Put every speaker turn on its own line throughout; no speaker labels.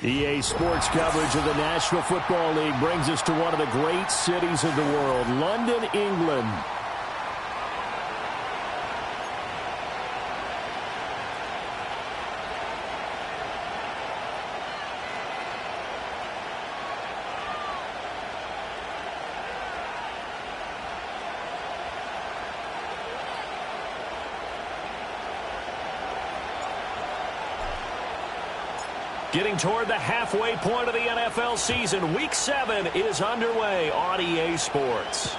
EA Sports coverage of the National Football League brings us to one of the great cities of the world, London, England. Getting toward the halfway point of the NFL season, Week 7 is underway on EA Sports.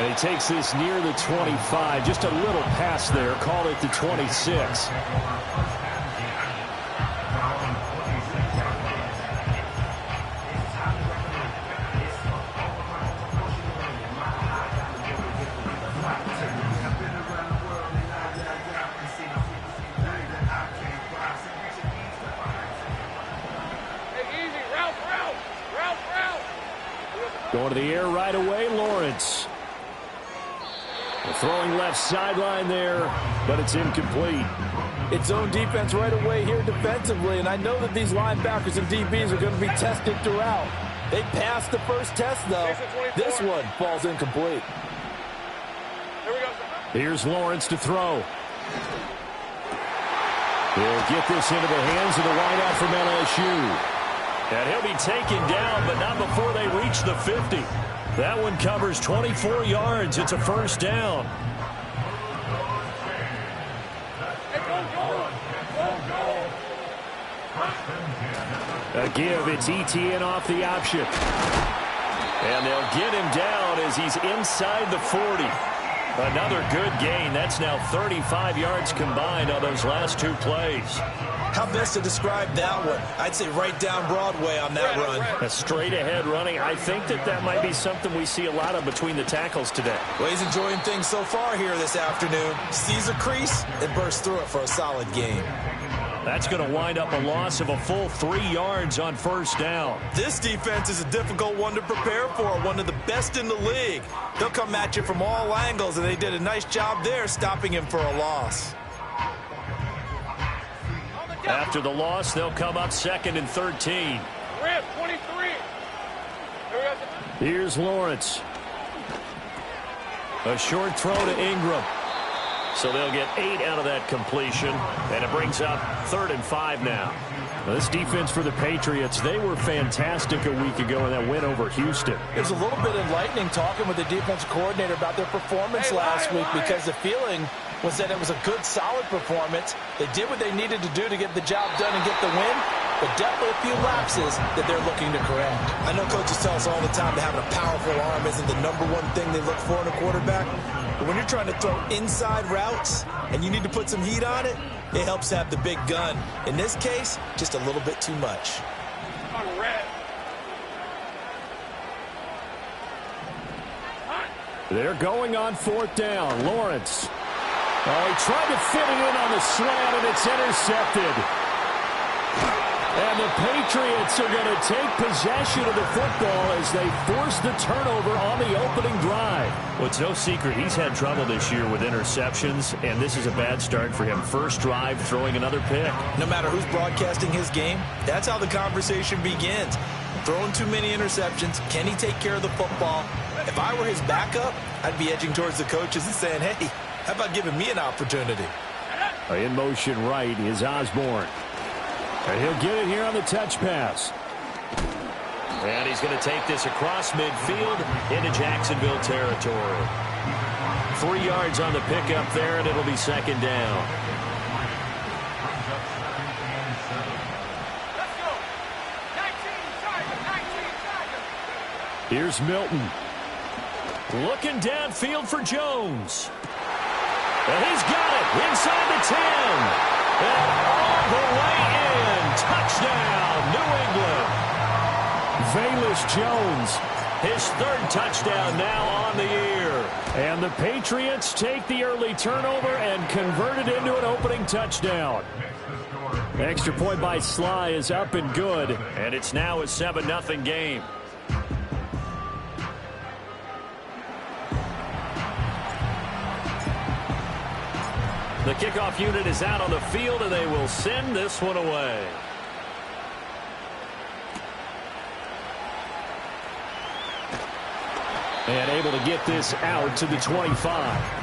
And he takes this near the 25, just a little pass there, call it the 26. Going to the air right away, Lawrence. The throwing left sideline there, but it's incomplete.
It's zone defense right away here defensively, and I know that these linebackers and DBs are going to be tested throughout. They passed the first test, though. This one falls incomplete.
Here's Lawrence to throw. He'll get this into the hands of the wideout from LSU. And he'll be taken down, but not before they reach the 50. That one covers 24 yards. It's a first down. A give. It's ETN off the option. And they'll get him down as he's inside the 40. Another good gain. That's now 35 yards combined on those last two plays.
How best to describe that one? I'd say right down Broadway on that run.
A straight-ahead running. I think that might be something we see a lot of between the tackles today.
Well, he's enjoying things so far here this afternoon. Sees a crease and bursts through it for a solid gain.
That's going to wind up a loss of a full 3 yards on first down.
This defense is a difficult one to prepare for, one of the best in the league. They'll come at you from all angles, and they did a nice job there stopping him for a loss.
After the loss, they'll come up 2nd and 13.
23.
Here's Lawrence. A short throw to Ingram. So they'll get 8 out of that completion, and it brings up 3rd and 5 now. Now, this defense for the Patriots, they were fantastic a week ago in that win over Houston.
It was a little bit enlightening talking with the defensive coordinator about their performance last week, because the feeling was that it was a good, solid performance. They did what they needed to do to get the job done and get the win, but definitely a few lapses that they're looking to correct. I know coaches tell us all the time that having a powerful arm isn't the #1 thing they look for in a quarterback, but when you're trying to throw inside routes and you need to put some heat on it, it helps have the big gun. In this case, just a little bit too much.
They're going on 4th down. Lawrence. Oh, he tried to fit it in on the slant, and it's intercepted. And the Patriots are going to take possession of the football as they force the turnover on the opening drive. Well, it's no secret he's had trouble this year with interceptions, and this is a bad start for him. First drive, throwing another pick.
No matter who's broadcasting his game, that's how the conversation begins. Throwing too many interceptions. Can he take care of the football? If I were his backup, I'd be edging towards the coaches and saying, hey, how about giving me an opportunity?
In motion right is Osborne. And he'll get it here on the touch pass. And he's going to take this across midfield into Jacksonville territory. 3 yards on the pickup there, and it'll be 2nd down. Here's Milton. Looking downfield for Jones. And he's got it inside the 10. And all the way in. Touchdown, New England. Velus Jones, his 3rd touchdown now on the year. And the Patriots take the early turnover and convert it into an opening touchdown. Extra point by Sly is up and good. And it's now a 7-0 game. The kickoff unit is out on the field, and they will send this one away. And able to get this out to the 25.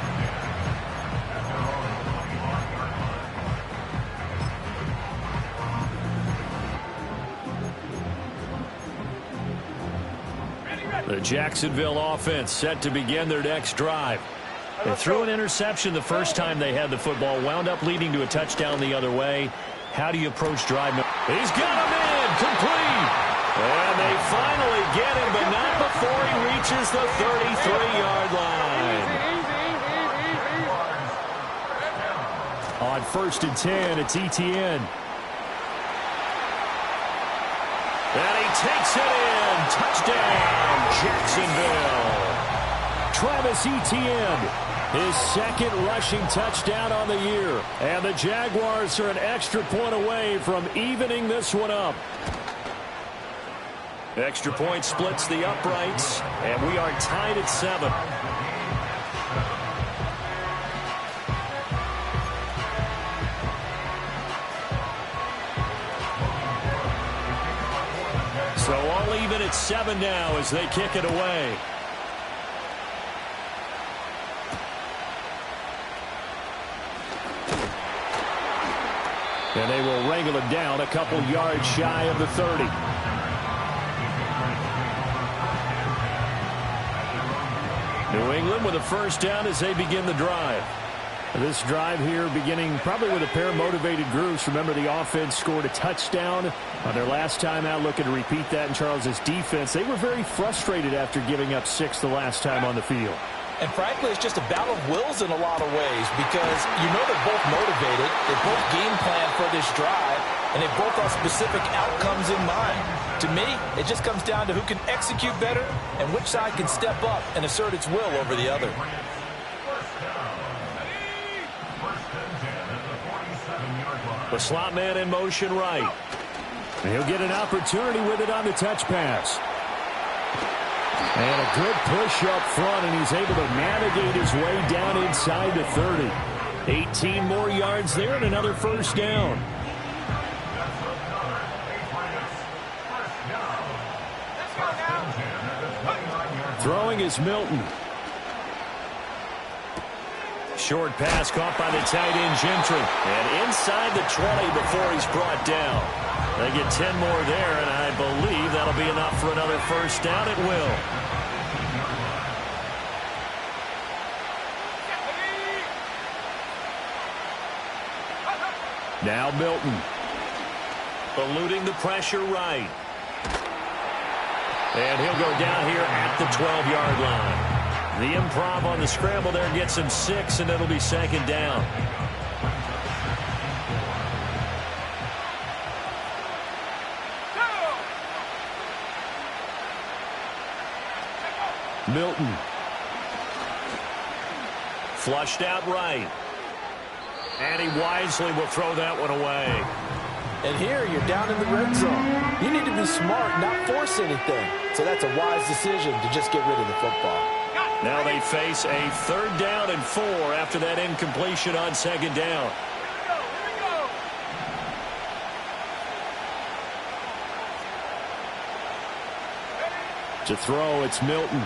The Jacksonville offense set to begin their next drive. They threw an interception the first time they had the football, wound up leading to a touchdown the other way. How do you approach drive? He's got him in, complete. And they finally get him, but not before he reaches the 33-yard line. On 1st and 10, it's Etienne. And he takes it in. Touchdown, Jacksonville. Travis Etienne, his second rushing touchdown on the year. And the Jaguars are an extra point away from evening this one up. Extra point splits the uprights, and we are tied at 7. So all even at 7 now as they kick it away. And they will wrangle it down a couple yards shy of the 30. New England with a first down as they begin the drive. This drive here beginning probably with a pair of motivated groups. Remember, the offense scored a touchdown on their last time out, looking to repeat that in Charles's defense. They were very frustrated after giving up 6 the last time on the field.
And frankly, it's just a battle of wills in a lot of ways because you know they're both motivated. They both game plan for this drive, and they both have specific outcomes in mind. To me, it just comes down to who can execute better and which side can step up and assert its will over the other.
The slot man in motion right.
And he'll get an opportunity with it on the touch pass. And a good push up front, and he's able to navigate his way down inside the 30.
18 more yards there and another first down.
Throwing is Milton.
Short pass caught by the tight end Gentry. And inside the 20 before he's brought down. They get 10 more there, and I believe that'll be enough for another first down. It will.
Now Milton.
Eluding the pressure right. And he'll go down here at the 12-yard line. The improv on the scramble there gets him 6, and it'll be second down.
Milton.
Flushed out right. And he wisely will throw that one away.
And here you're down in the red zone. You need to be smart, not force anything. So that's a wise decision to just get rid of the football.
Now they face a 3rd down and 4 after that incompletion on 2nd down.
To throw, it's Milton.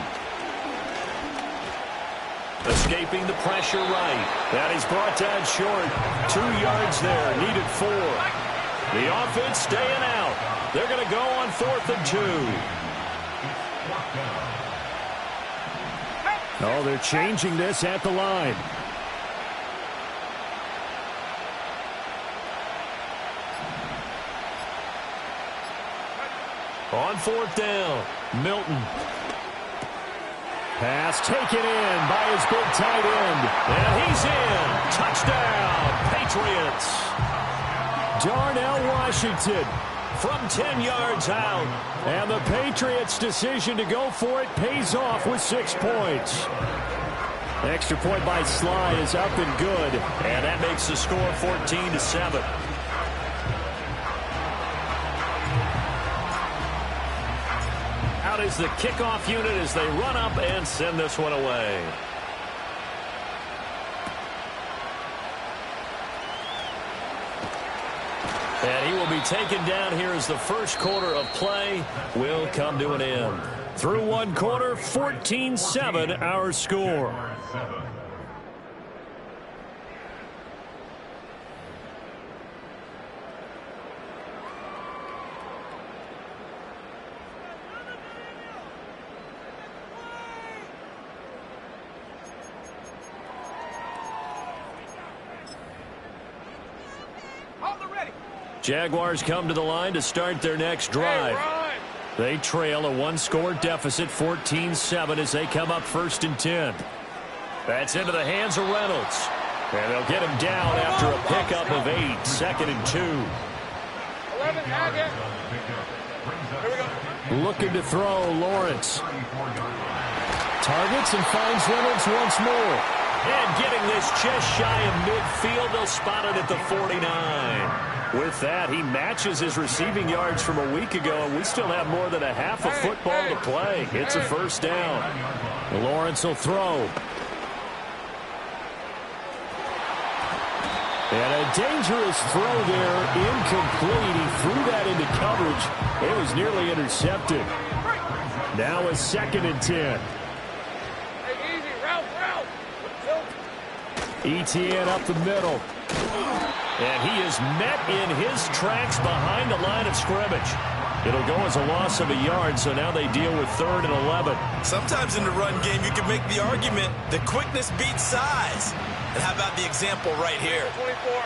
Escaping the pressure right. That is brought down short. 2 yards there. Needed 4. The offense staying out. They're going to go on 4th and 2.
Oh, they're changing this at the line.
On 4th down, Milton.
Pass taken in by his big tight end.
And he's in. Touchdown, Patriots.
Darnell Washington
from 10 yards out.
And the Patriots' decision to go for it pays off with 6 points. Extra point by Sly is up and good.
And that makes the score 14-7. Out is the kickoff unit as they run up and send this one away. And he will be taken down here as the first quarter of play will come to an end. Through one quarter, 14-7 our score. Jaguars come to the line to start their next drive. They trail a one-score deficit, 14-7, as they come up 1st and 10. That's into the hands of Reynolds. And they'll get him down after a pickup of 8, 2nd and 2.
11, Here we go.
Looking to throw, Lawrence. Targets and finds Reynolds once more.
And getting this just shy of midfield, they'll spot it at the 49. With that, he matches his receiving yards from a week ago, and we still have more than a half a football to play. It's a first down.
Lawrence will throw. And a dangerous throw there, incomplete. He threw that into coverage. It was nearly intercepted. Now a 2nd and 10. Etienne up the middle.
And he is met in his tracks behind the line of scrimmage. It'll go as a loss of a yard, so now they deal with 3rd and 11.
Sometimes in the run game, you can make the argument that quickness beats size. And how about the example right here?
24.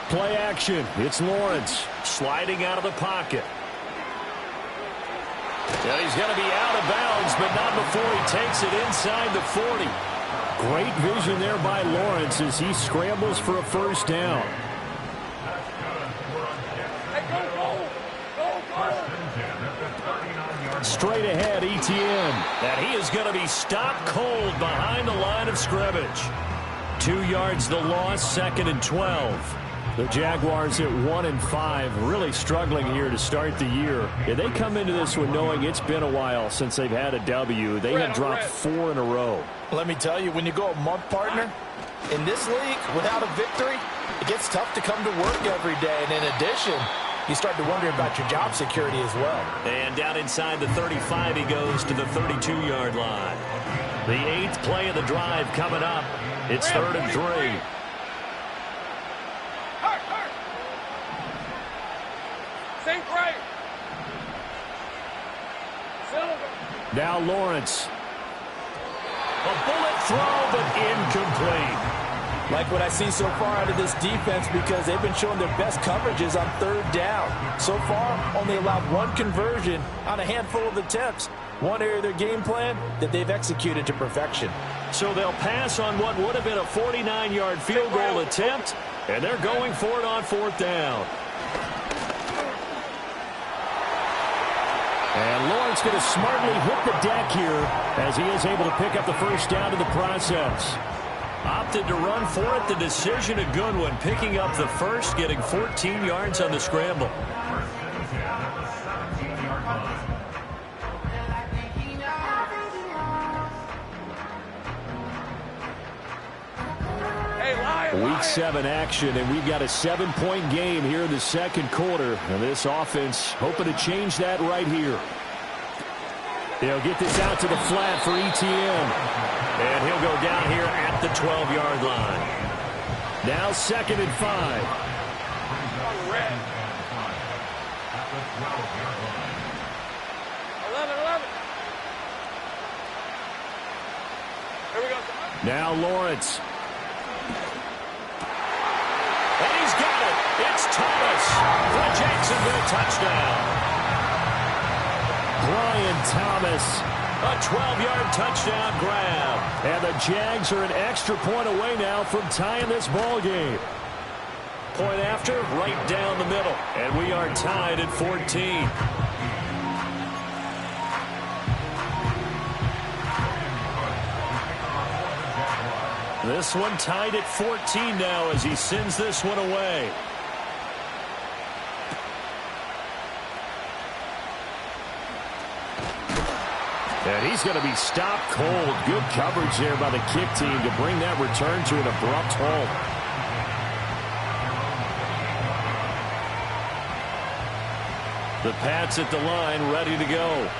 Play action. It's Lawrence.
Sliding out of the pocket. And he's going to be out of bounds, but not before he takes it inside the 40.
Great vision there by Lawrence as he scrambles for a first down. Straight ahead, Etienne.
And he is going to be stopped cold behind the line of scrimmage. 2 yards the loss, 2nd and 12.
The Jaguars at 1-5, really struggling here to start the year. Yeah, they come into this one knowing it's been a while since they've had a W. They have dropped 4 in a row.
Let me tell you, when you go a month, partner, in this league, without a victory, it gets tough to come to work every day. And in addition, you start to wonder about your job security as well.
And down inside the 35, he goes to the 32-yard line. The 8th play of the drive coming up. It's 3rd and 3.
Now Lawrence.
A bullet throw, but incomplete.
Like what I see so far out of this defense, because they've been showing their best coverages on 3rd down. So far, only allowed 1 conversion on a handful of attempts. One area of their game plan that they've executed to perfection.
So they'll pass on what would have been a 49-yard field goal attempt, and they're going for it on 4th down.
And Lawrence going to smartly hit the deck here as he is able to pick up the first down in the process.
Opted to run for it. The decision a good one. Picking up the first, getting 14 yards on the scramble.
Week 7 action, and we've got a 7-point game here in the 2nd quarter. And this offense hoping to change that right here. They'll get this out to the flat for Etienne.
And he'll go down here at the 12-yard line.
Now 2nd and 5.
Here we go.
Now Lawrence.
And he's got it. It's Thomas for a Jacksonville touchdown.
Brian Thomas.
A 12-yard touchdown grab.
And the Jags are an extra point away now from tying this ball game.
Point after, right down the middle. And we are tied at 14. This one tied at 14 now as he sends this one away.
And he's going to be stopped cold. Good coverage there by the kick team to bring that return to an abrupt halt. The Pats at the line, ready to go.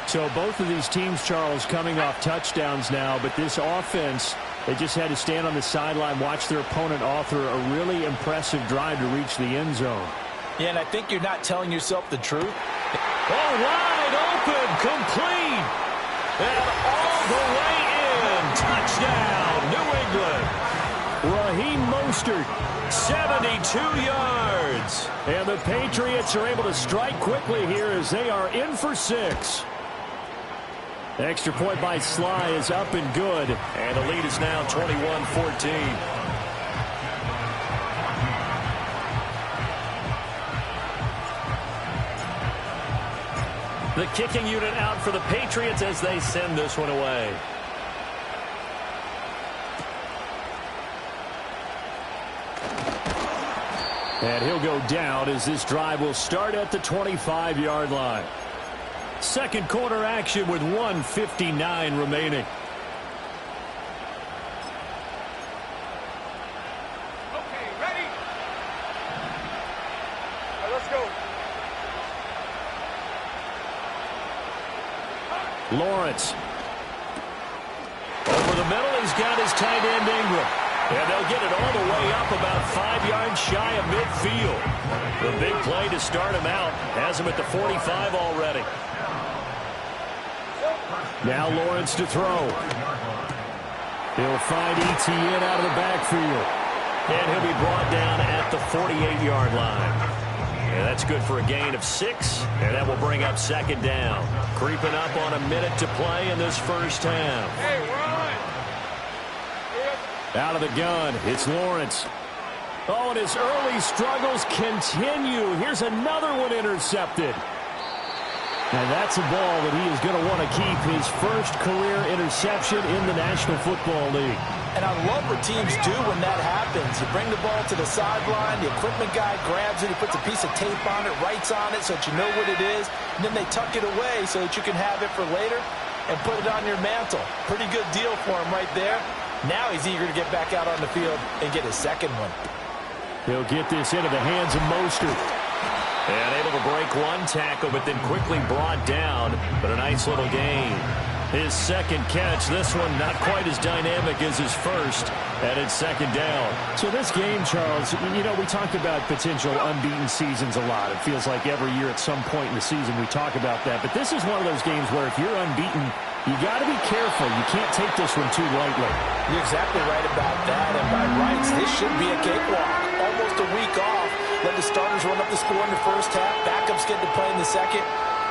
So both of these teams, Charles, coming off touchdowns now, but this offense, they just had to stand on the sideline, watch their opponent author a really impressive drive to reach the end zone.
Yeah, and I think you're not telling yourself the truth.
Oh, wide open, complete, and all the way in. Touchdown, New England.
Raheem Mostert,
72 yards.
And the Patriots are able to strike quickly here as they are in for 6. Extra point by Sly is up and good.
And the lead is now 21-14. The kicking unit out for the Patriots as they send this one away.
And he'll go down as this drive will start at the 25-yard line. Second quarter action with 1:59 remaining.
Okay, ready? All right, let's go.
Lawrence.
Over the middle, he's got his tight end Ingram. And they'll get it all the way up about 5 yards shy of midfield. The big play to start him out has him at the 45 already.
Now Lawrence to throw. He'll find Etienne out of the backfield.
And he'll be brought down at the 48-yard line. And that's good for a gain of 6. And that will bring up second down. Creeping up on a minute to play in this first half.
Hey, run!
Out of the gun, it's Lawrence. Oh, and his early struggles continue. Here's another one intercepted. And that's a ball that he is going to want to keep, his first career interception in the National Football League.
And I love what teams do when that happens. You bring the ball to the sideline, the equipment guy grabs it, he puts a piece of tape on it, writes on it so that you know what it is, and then they tuck it away so that you can have it for later and put it on your mantle. Pretty good deal for him right there. Now he's eager to get back out on the field and get his second one.
He'll get this into the hands of Mostert.
And able to break one tackle, but then quickly brought down. But a nice little gain. His second catch, this one not quite as dynamic as his first, and it's second down.
So this game, Charles, you know, we talk about potential unbeaten seasons a lot. It feels like every year at some point in the season we talk about that. But this is one of those games where if you're unbeaten, you got to be careful. You can't take this one too lightly.
You're exactly right about that. And by rights, this should be a cakewalk. Almost a week off. Let the starters run up the score in the first half. Backups get to play in the second.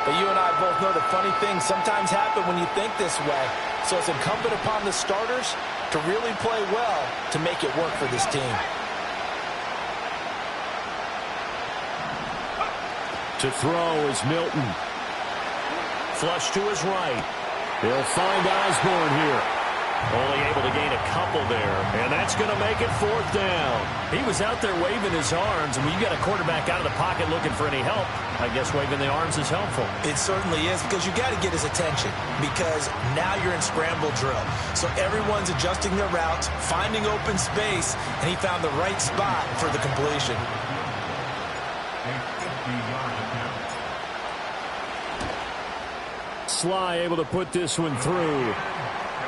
But you and I both know the funny things sometimes happen when you think this way. So it's incumbent upon the starters to really play well to make it work for this team.
To throw is Milton.
Flush to his right.
They'll find Osborne here.
Only able to gain a couple there, and that's going to make it fourth down. He was out there waving his arms, and when you got a quarterback out of the pocket looking for any help, I guess waving the arms is helpful.
It certainly is, because you got to get his attention, because now you're in scramble drill. So everyone's adjusting their routes, finding open space, and he found the right spot for the completion.
Sly able to put this one through.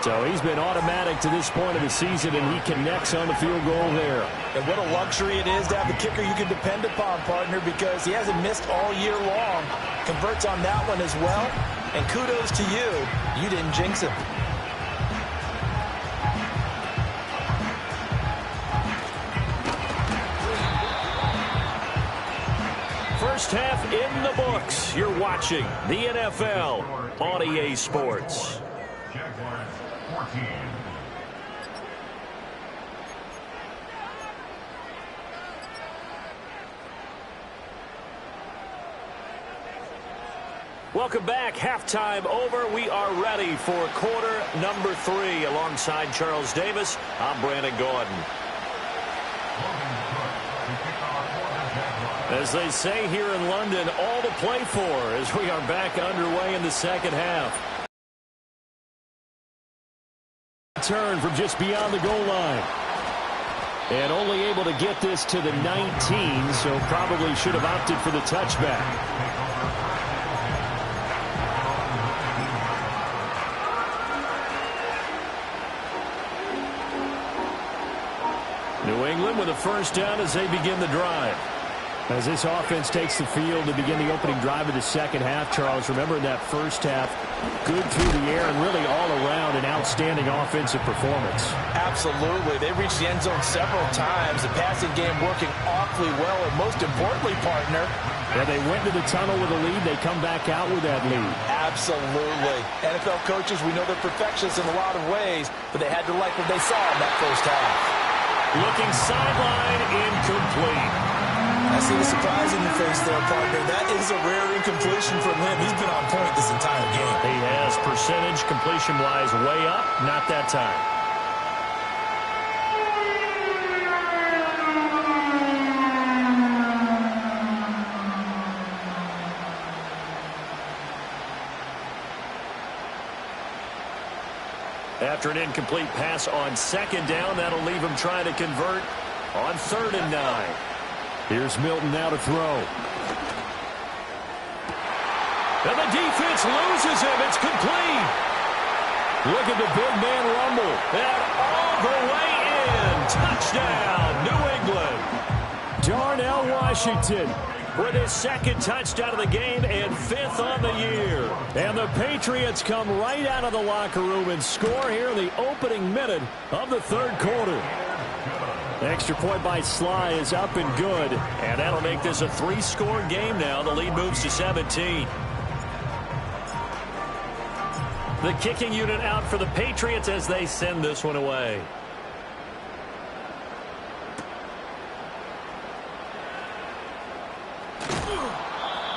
So he's been automatic to this point of the season, and he connects on the field goal there.
And what a luxury it is to have a kicker you can depend upon, partner, because he hasn't missed all year long. Converts on that one as well. And kudos to you. You didn't jinx him.
First half in the books. You're watching the NFL on EA Sports.
Jaguars 14.
Welcome back. Halftime over. We are ready for quarter number 3. Alongside Charles Davis, I'm Brandon Gordon. As they say here in London, all to play for as we are back underway in the second half.
Turn from just beyond the goal line. And only able to get this to the 19, so probably should have opted for the touchback. New England with a first down as they begin the drive. As this offense takes the field to begin the opening drive of the second half, Charles, remember in that first half, good through the air and really all around an outstanding offensive performance.
Absolutely. They reached the end zone several times. The passing game working awfully well, and most importantly, partner,
yeah, they went to the tunnel with a lead. They come back out with that lead.
Absolutely. NFL coaches, we know they're perfectionists in a lot of ways, but they had to like what they saw in that first half.
Looking sideline, incomplete.
I see the surprise in your face there, partner. That is a rare incompletion from him. He's been on point this entire game.
He has percentage completion-wise way up. Not that time. After an incomplete pass on second down, that'll leave him trying to convert on 3rd and 9.
Here's Milton now to throw.
And the defense loses him. It's complete.
Look at the big man rumble.
And all the way in. Touchdown, New England.
Darnell Washington
with his 2nd touchdown of the game and 5th on the year.
And the Patriots come right out of the locker room and score here in the opening minute of the 3rd quarter. Extra point by Sly is up and good.
And that'll make this a 3-score game now. The lead moves to 17. The kicking unit out for the Patriots as they send this one away.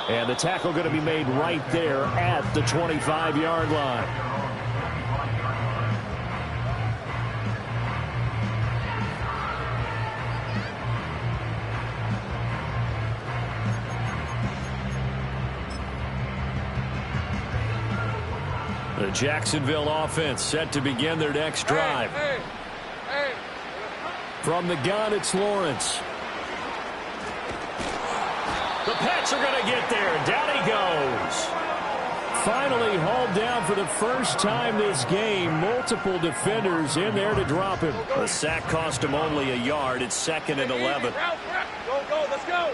And the tackle going to be made right there at the 25-yard line.
The Jacksonville offense set to begin their next drive.
From the gun, it's Lawrence.
The Pats are going to get there. Down he goes.
Finally hauled down for the first time this game. Multiple defenders in there to drop him.
The sack cost him only a yard. It's 2nd and 11.
Go, let's go.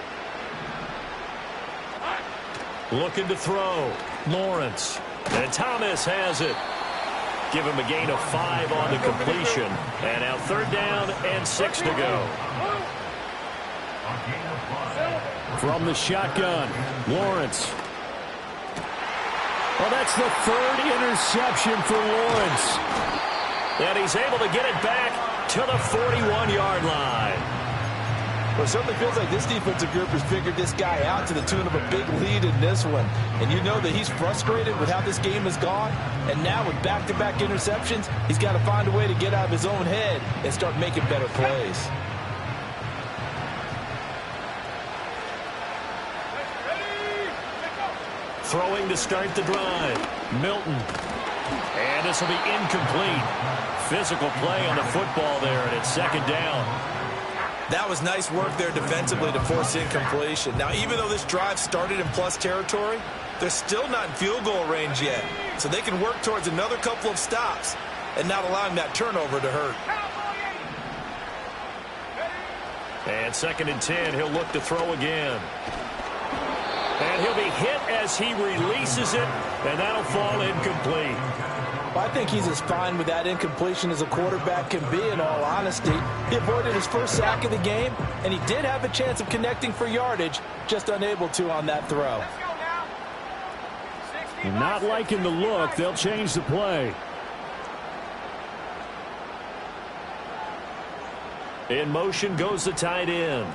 Looking to throw. Lawrence. And Thomas has it. Give him a gain of 5 on the completion. And now 3rd down and 6 to go.
From the shotgun, Lawrence. Well, that's the 3rd interception for Lawrence.
And he's able to get it back to the 41-yard line.
Well, it certainly feels like this defensive group has figured this guy out to the tune of a big lead in this one. And you know that he's frustrated with how this game has gone. And now with back-to-back interceptions, he's got to find a way to get out of his own head and start making better plays.
Throwing to start the drive. Milton. And this will be incomplete. Physical play on the football there, and it's 2nd down.
That was nice work there defensively to force incompletion. Now, even though this drive started in plus territory, they're still not in field goal range yet. So they can work towards another couple of stops and not allowing that turnover to hurt.
And 2nd and 10, he'll look to throw again. And he'll be hit as he releases it, and that'll fall incomplete.
Well, I think he's as fine with that incompletion as a quarterback can be, in all honesty. He avoided his first sack of the game, and he did have a chance of connecting for yardage, just unable to on that throw.
Not liking the look. They'll change the play.
In motion goes the tight end.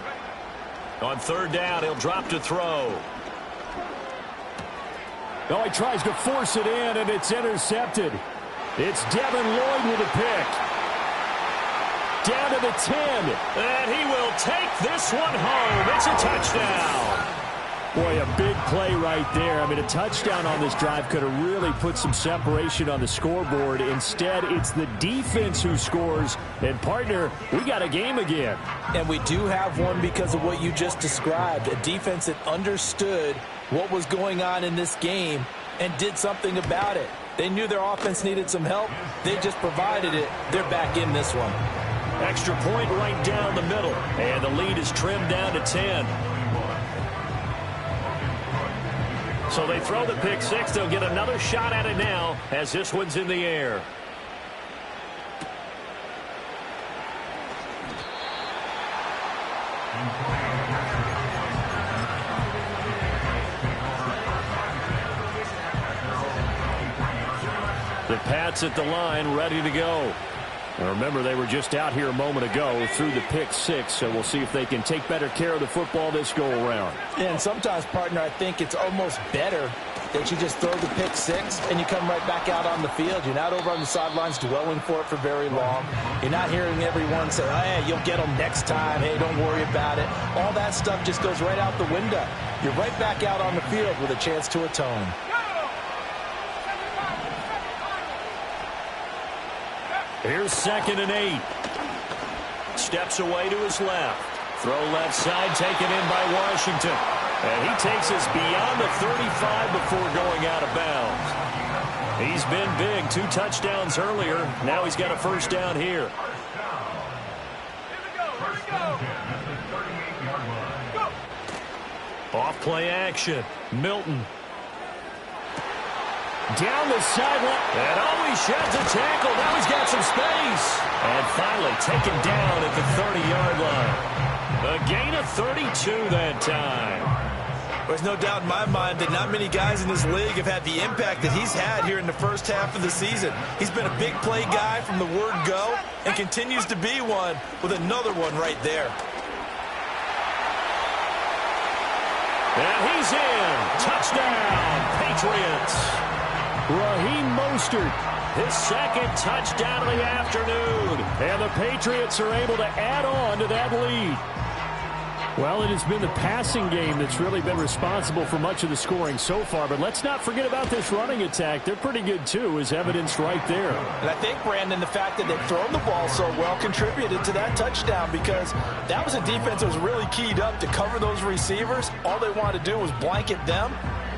On 3rd down, he'll drop to throw.
Oh, he tries to force it in, and it's intercepted. It's Devin Lloyd with a pick. Down to the 10.
And he will take this one home. It's a touchdown.
Boy, a big play right there. I mean, a touchdown on this drive could have really put some separation on the scoreboard. Instead, it's the defense who scores. And, partner, we got a game again.
And we do have one because of what you just described. A defense that understood what was going on in this game and did something about it. They knew their offense needed some help. They just provided it. They're back in this one.
Extra point right down the middle. And the lead is trimmed down to 10. So they throw the pick six. They'll get another shot at it now as this one's in the air. The Pats at the line, ready to go. Now remember, they were just out here a moment ago through the pick six, so we'll see if they can take better care of the football this go-around.
And sometimes, partner, I think it's almost better that you just throw the pick six and you come right back out on the field. You're not over on the sidelines dwelling for it for very long. You're not hearing everyone say, hey, you'll get them next time. Hey, don't worry about it. All that stuff just goes right out the window. You're right back out on the field with a chance to atone.
Here's 2nd and 8. Steps away to his left. Throw left side taken in by Washington. And he takes us beyond the 35 before going out of bounds. He's been big. 2 touchdowns earlier. Now he's got a first down here. Off play action. Milton. Down the sideline. And always sheds a tackle. Now he's got some space. And finally taken down at the 30-yard line. A gain of 32 that time.
There's no doubt in my mind that not many guys in this league have had the impact that he's had here in the first half of the season. He's been a big play guy from the word go and continues to be one with another one right there.
And he's in. Touchdown, Patriots.
Raheem Mostert,
His 2nd touchdown of the afternoon.
and the Patriots are able to add on to that lead. Well, it has been the passing game that's really been responsible for much of the scoring so far, but let's not forget about this running attack. They're pretty good, too, as evidenced right there.
And I think, Brandon, the fact that they've thrown the ball so well contributed to that touchdown because that was a defense that was really keyed up to cover those receivers. All they wanted to do was blanket them.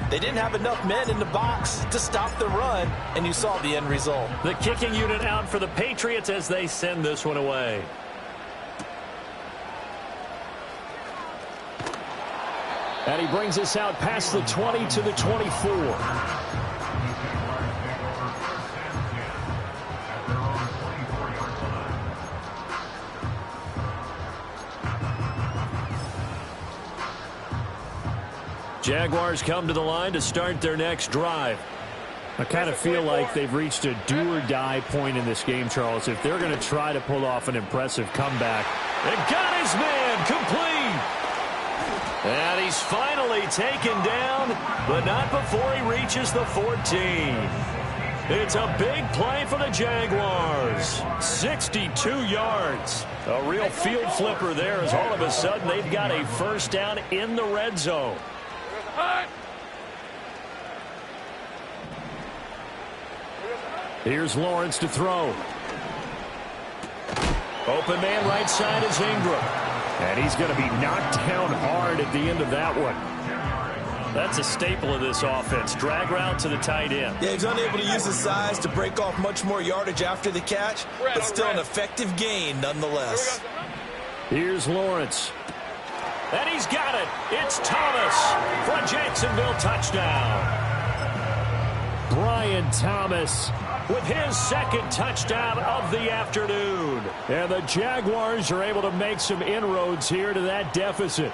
They didn't have enough men in the box to stop the run, and you saw the end result.
The kicking unit out for the Patriots as they send this one away.
And he brings us out past the 20 to the 24.
Jaguars come to the line to start their next drive.
I kind of feel like they've reached a do-or-die point in this game, Charles. If they're going to try to pull off an impressive comeback.
And got his man complete. And he's finally taken down, but not before he reaches the 14. It's a big play for the Jaguars. 62 yards. A real field flipper there as all of a sudden they've got a first down in the red zone.
Here's Lawrence to throw.
Open man right side is Ingram.
And he's going to be knocked down hard at the end of that one.
That's a staple of this offense. Drag route to the tight end.
Yeah, he's unable to use his size to break off much more yardage after the catch, but still an effective gain nonetheless.
Here's Lawrence.
And he's got it. It's Thomas for a Jacksonville touchdown.
Brian Thomas
with his 2nd touchdown of the afternoon.
And the Jaguars are able to make some inroads here to that deficit.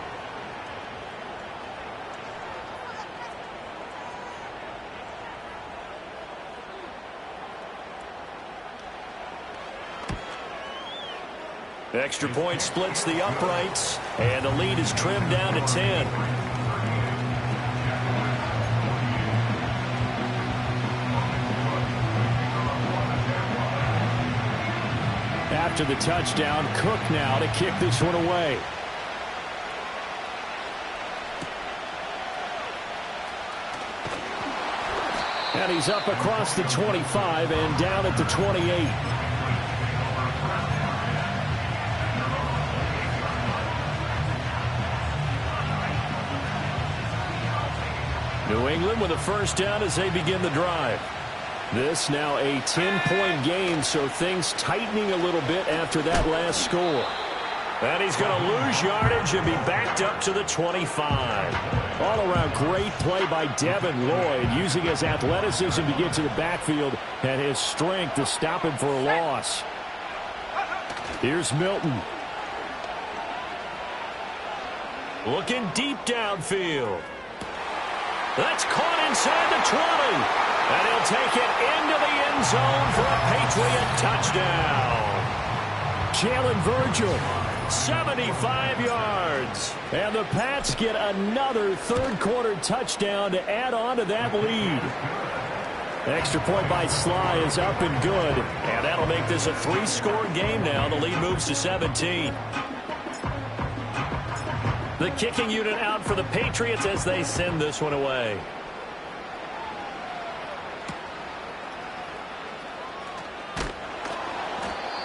Extra point splits the uprights, and the lead is trimmed down to 10.
After the touchdown, Cook now to kick this one away. And he's up across the 25 and down at the 28. New England with a first down as they begin the drive. This now a 10-point game, so things tightening a little bit after that last score.
And he's going to lose yardage and be backed up to the 25.
All-around great play by Devin Lloyd, using his athleticism to get to the backfield and his strength to stop him for a loss. Here's Milton.
Looking deep downfield. That's caught inside the 20. And he'll take it into the end zone for a Patriot touchdown.
Jalen Virgil.
75 yards.
And the Pats get another third-quarter touchdown to add on to that lead. Extra point by Sly is up and good.
And that'll make this a 3-score game now. The lead moves to 17. The kicking unit out for the Patriots as they send this one away.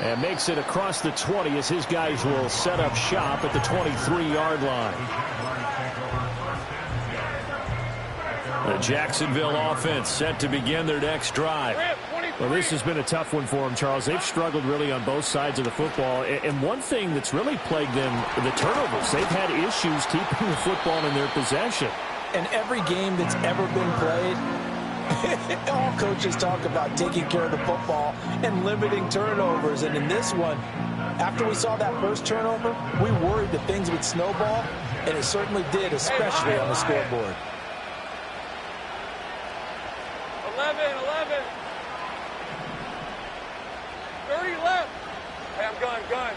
And makes it across the 20 as his guys will set up shop at the 23-yard line.
The Jacksonville offense set to begin their next drive.
Well, this has been a tough one for them, Charles. They've struggled really on both sides of the football. And one thing that's really plagued them, the turnovers. They've had issues keeping the football in their possession.
In every game that's ever been played, all coaches talk about taking care of the football and limiting turnovers. And in this one, after we saw that first turnover, we worried that things would snowball, and it certainly did, especially on the scoreboard.
11. 30 left. Hey, I'm gun.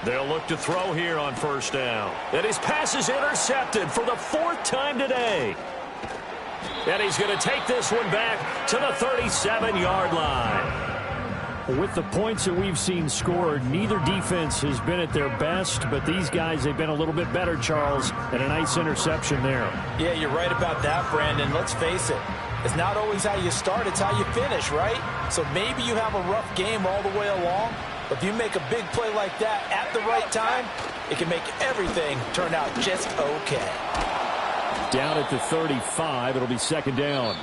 They'll look to throw here on first down. And his pass is intercepted for the 4th time today. And he's going to take this one back to the 37-yard line.
With the points that we've seen scored, neither defense has been at their best, but these guys, they've been a little bit better, Charles, and a nice interception there.
Yeah, you're right about that, Brandon. Let's face it. It's not always how you start, it's how you finish, right? So maybe you have a rough game all the way along, but if you make a big play like that at the right time, it can make everything turn out just okay.
Down at the 35, it'll be second down.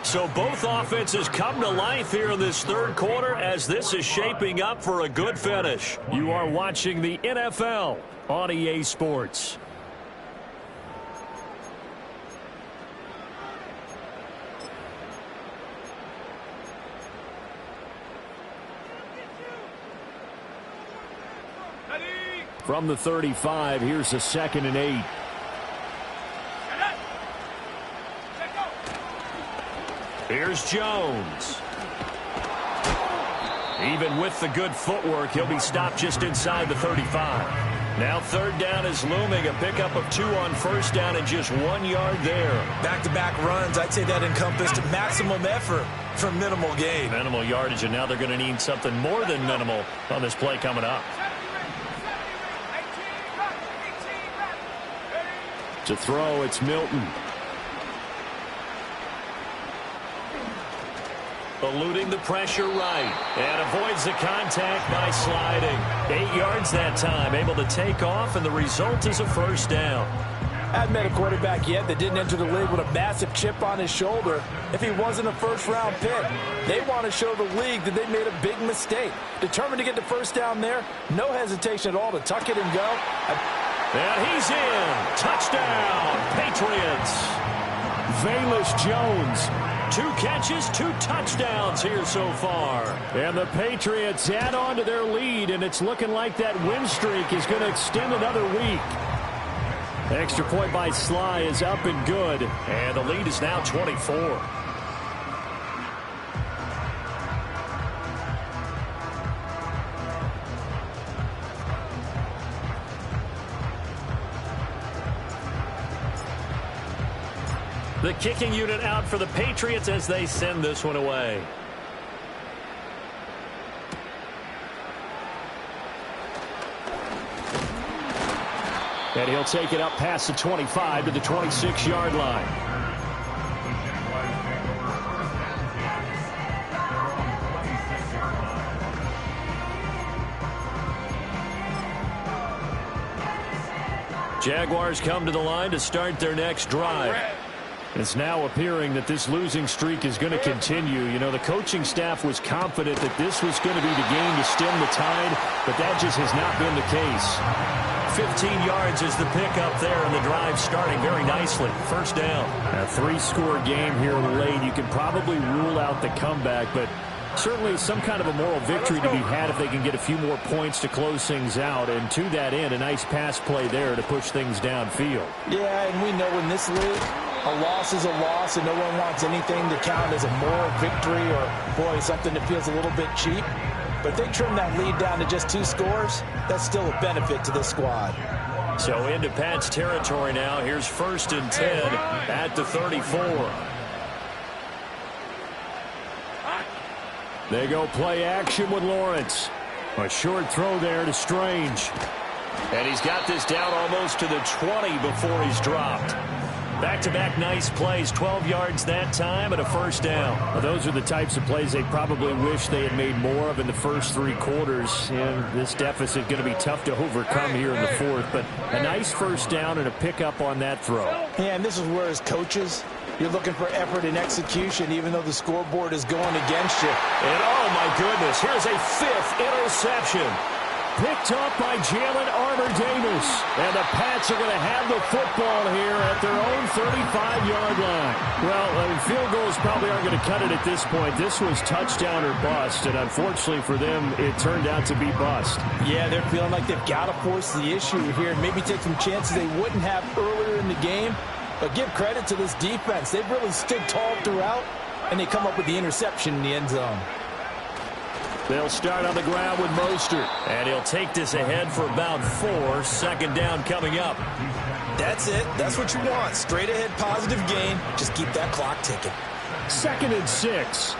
So both offenses come to life here in this third quarter as this is shaping up for a good finish.
You are watching the NFL on EA Sports. From the 35, here's a 2nd and 8.
Here's Jones. Even with the good footwork, he'll be stopped just inside the 35. Now third down is looming, a pickup of 2 on first down and just 1 yard there.
Back-to-back runs, I'd say that encompassed maximum effort for minimal gain.
Minimal yardage, and now they're going to need something more than minimal on this play coming up.
To throw, it's Milton.
Eluding the pressure right. And avoids the contact by sliding. 8 yards that time. Able to take off, and the result is a first down.
I haven't met a quarterback yet that didn't enter the league with a massive chip on his shoulder if he wasn't a first-round pick. They want to show the league that they made a big mistake. Determined to get the first down there. No hesitation at all to tuck it and go.
And he's in. Touchdown, Patriots.
Velus Jones.
2 catches, 2 touchdowns here so far.
And the Patriots add on to their lead, and it's looking like that win streak is going to extend another week. Extra point by Sly is up and good.
And the lead is now 24. The kicking unit out for the Patriots as they send this one away.
And he'll take it up past the 25 to the 26-yard line. Jaguars come to the line to start their next drive. It's now appearing that this losing streak is going to continue. You know, the coaching staff was confident that this was going to be the game to stem the tide, but that just has not been the case.
15 yards is the pickup there, and the drive starting very nicely. First down.
A 3-score game here late. You can probably rule out the comeback, but certainly some kind of a moral victory to be had if they can get a few more points to close things out. And to that end, a nice pass play there to push things downfield.
Yeah, and we know in this league, a loss is a loss, and no one wants anything to count as a moral victory or, boy, something that feels a little bit cheap. But if they trim that lead down to just 2 scores, that's still a benefit to this squad.
So into Pat's territory now. Here's 1st and 10 at the 34.
They go play action with Lawrence. A short throw there to Strange.
And he's got this down almost to the 20 before he's dropped. Back-to-back nice plays, 12 yards that time and a first down.
Well, those are the types of plays they probably wish they had made more of in the first 3 quarters. And this deficit going to be tough to overcome here in the 4th. But a nice first down and a pickup on that throw.
Yeah, and this is where, as coaches, you're looking for effort and execution, even though the scoreboard is going against you.
And, oh, my goodness, here's a 5th interception.
Picked up by Jalen Armour-Davis. And the Pats are going to have the football here at their own 35-yard line. Well, field goals probably aren't going to cut it at this point. This was touchdown or bust, and unfortunately for them, it turned out to be bust.
Yeah, they're feeling like they've got to force the issue here and maybe take some chances they wouldn't have earlier in the game. But give credit to this defense. They've really stood tall throughout, and they come up with the interception in the end zone.
They'll start on the ground with Mostert.
And he'll take this ahead for about 4. 2nd down coming up.
That's it. That's what you want. Straight ahead positive gain. Just keep that clock ticking.
2nd and 6.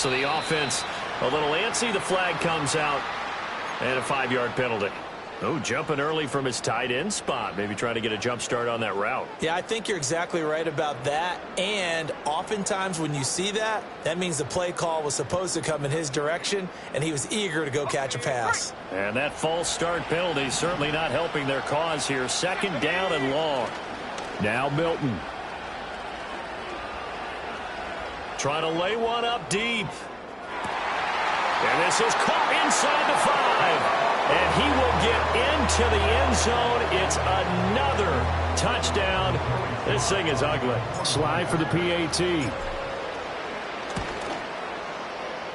So the offense a little antsy. The flag comes out. And a 5-yard penalty. Oh, jumping early from his tight end spot. Maybe trying to get a jump start on that route.
Yeah, I think you're exactly right about that. And oftentimes when you see that, that means the play call was supposed to come in his direction, and he was eager to go catch a pass.
And that false start penalty certainly not helping their cause here. 2nd down and long.
Now Milton.
Trying to lay one up deep. And this is caught inside the 5. And he will get into the end zone. It's another touchdown. This thing is ugly.
Slide for the PAT.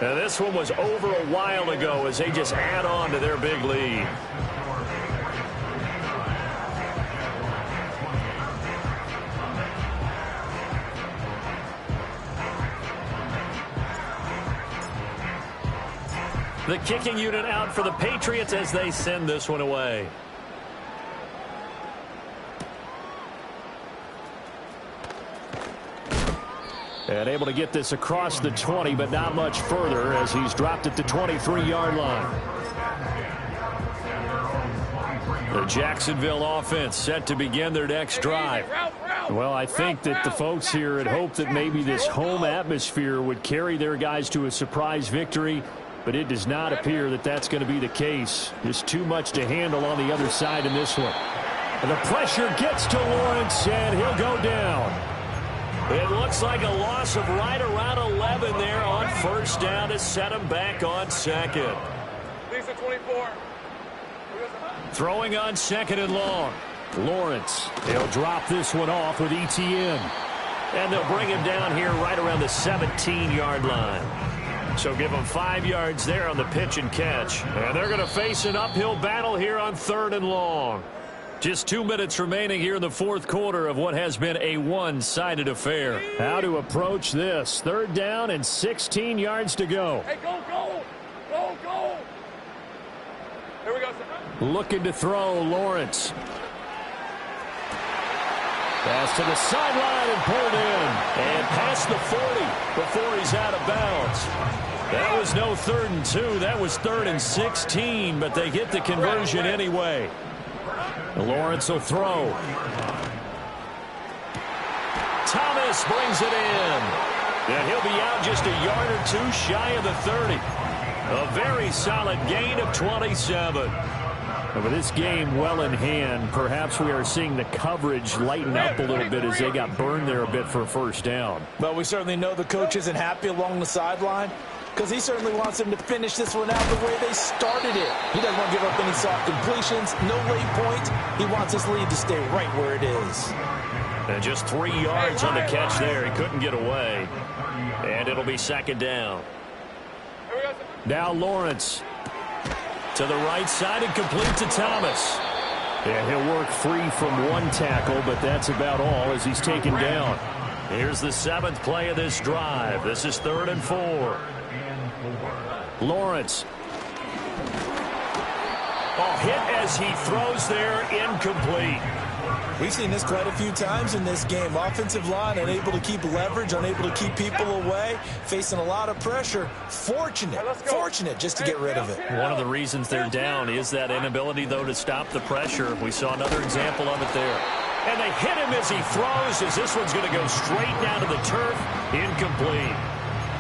Now this one was over a while ago as they just add on to their big lead. The kicking unit out for the Patriots as they send this one away.
And able to get this across the 20, but not much further as he's dropped at the 23-yard line.
The Jacksonville offense set to begin their next drive.
Well, I think that the folks here had hoped that maybe this home atmosphere would carry their guys to a surprise victory. But it does not appear that that's going to be the case. Just too much to handle on the other side in this one. And the pressure gets to Lawrence, and he'll go down.
It looks like a loss of right around 11 there on 1st down to set him back on 2nd.
Lisa 24.
Throwing on 2nd and long.
Lawrence, he'll drop this one off with ETN.
And they'll bring him down here right around the 17-yard line. So give them 5 yards there on the pitch and catch. And they're going to face an uphill battle here on 3rd and long. Just 2 minutes remaining here in the 4th quarter of what has been a one-sided affair.
How to approach this. 3rd down and 16 yards to go.
Hey, go, go! Go, go! Here we go, sir.
Looking to throw, Lawrence. Pass to the sideline and pulled in.
And past the 40 before he's out of bounds. That was no 3rd and 2. That was 3rd and 16, but they get the conversion anyway. Lawrence will throw. Thomas brings it in. And he'll be out just a yard or two shy of the 30. A very solid gain of 27.
And with this game well in hand, perhaps we are seeing the coverage lighten up a little bit as they got burned there a bit for a first down.
But we certainly know the coach isn't happy along the sideline because he certainly wants them to finish this one out the way they started it. He doesn't want to give up any soft completions, no late points. He wants his lead to stay right where it is.
And just 3 yards on the catch there. He couldn't get away. And it'll be 2nd down.
Now Lawrence.
To the right side and complete to Thomas.
Yeah, he'll work free from one tackle, but that's about all as he's taken down.
Here's the 7th play of this drive. This is 3rd and 4.
Lawrence.
Hit as he throws there, incomplete.
We've seen this quite a few times in this game. Offensive line unable to keep leverage, unable to keep people away, facing a lot of pressure. Fortunate just to get rid of it.
One of the reasons they're down is that inability, though, to stop the pressure. We saw another example of it there. And they hit him as he throws, as this one's going to go straight down to the turf. Incomplete.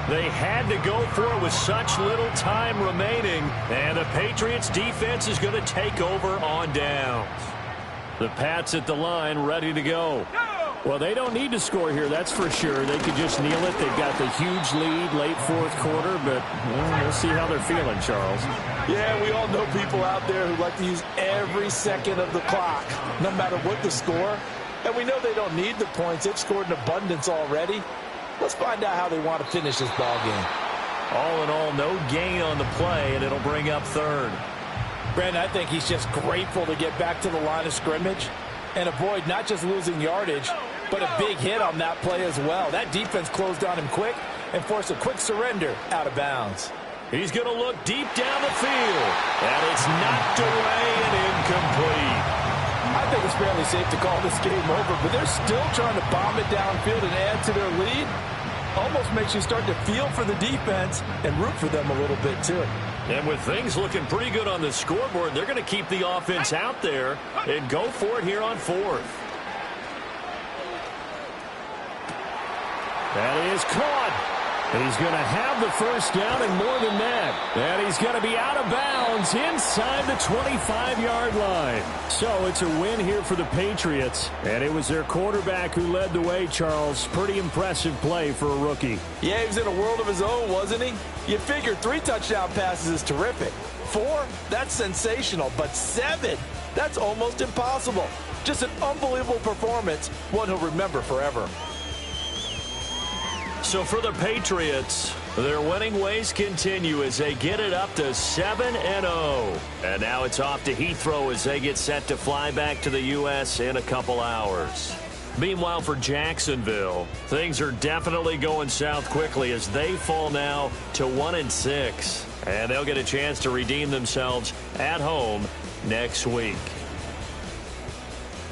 They had to go for it with such little time remaining. And the Patriots defense is going to take over on downs. The Pats at the line, ready to go.
Well, they don't need to score here, that's for sure. They could just kneel it. They've got the huge lead late 4th quarter, but we'll see how they're feeling, Charles.
Yeah, we all know people out there who like to use every second of the clock, no matter what the score. And we know they don't need the points. They've scored in abundance already. Let's find out how they want to finish this ball game.
All in all, no gain on the play, and it'll bring up 3rd.
Brandon, I think he's just grateful to get back to the line of scrimmage and avoid not just losing yardage, but a big hit on that play as well. That defense closed on him quick and forced a quick surrender out of bounds.
He's going to look deep down the field, and it's knocked away and incomplete.
I think it's fairly safe to call this game over, but they're still trying to bomb it downfield and add to their lead. Almost makes you start to feel for the defense and root for them a little bit, too.
And with things looking pretty good on the scoreboard, they're going to keep the offense out there and go for it here on 4th.
That is caught. And he's going to have the first down and more than that. And he's going to be out of bounds inside the 25-yard line. So it's a win here for the Patriots. And it was their quarterback who led the way, Charles. Pretty impressive play for a rookie.
Yeah, he was in a world of his own, wasn't he? You figure 3 touchdown passes is terrific. 4, that's sensational. But 7, that's almost impossible. Just an unbelievable performance, one he'll remember forever.
So for the Patriots, their winning ways continue as they get it up to 7-0. And now it's off to Heathrow as they get set to fly back to the U.S. in a couple hours. Meanwhile, for Jacksonville, things are definitely going south quickly as they fall now to 1-6. And they'll get a chance to redeem themselves at home next week.